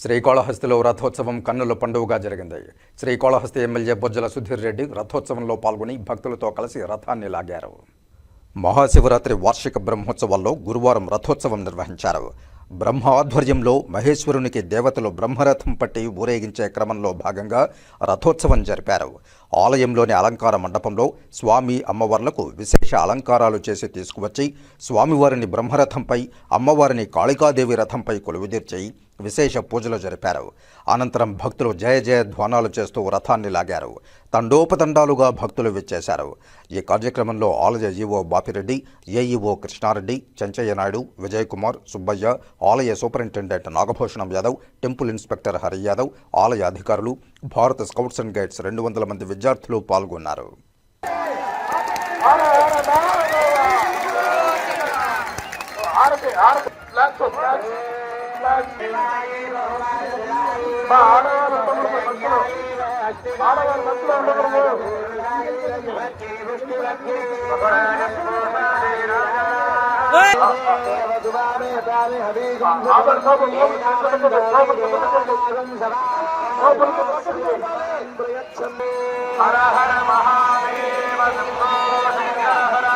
శ్రీకాళహస్తిలో రథోత్సవం కన్నుల పండుగగా జరిగింది. శ్రీకాళహస్తి ఎమ్మెల్యే బొజ్జల సుధీర్ రెడ్డి రథోత్సవంలో పాల్గొని భక్తులతో కలిసి రథాన్ని లాగారు. మహాశివరాత్రి వార్షిక బ్రహ్మోత్సవాల్లో గురువారం రథోత్సవం నిర్వహించారు. బ్రహ్మ ఆధ్వర్యంలో మహేశ్వరునికి దేవతలు బ్రహ్మరథం పట్టి ఊరేగించే క్రమంలో భాగంగా రథోత్సవం జరిపారు. ఆలయంలోని అలంకార మండపంలో స్వామి అమ్మవార్లకు విశేష అలంకారాలు చేసి తీసుకువచ్చి స్వామివారిని బ్రహ్మరథంపై, అమ్మవారిని కాళికాదేవి రథంపై కొలువుదీర్చి విశేష పూజలు జరిపారు. అనంతరం భక్తులు జయ జయ ధ్వానాలు చేస్తూ రథాన్ని లాగారు. తండోపతండాలుగా భక్తులు విచ్చేశారు. ఈ కార్యక్రమంలో ఆలయ ఈవో బాపిరెడ్డి, ఏఈఓ కృష్ణారెడ్డి, చెంచయ్య నాయుడు, విజయ్ కుమార్, సుబ్బయ్య, ఆలయ superintendent Nagabhushanam Yadav, temple inspector Hari Yadav, ఆలయ అధికారులు, భారత స్కౌట్స్ అండ్ గైడ్స్ 200 మంది విద్యార్థులు పాల్గొన్నారు. హర హర మహాదేవ శంకర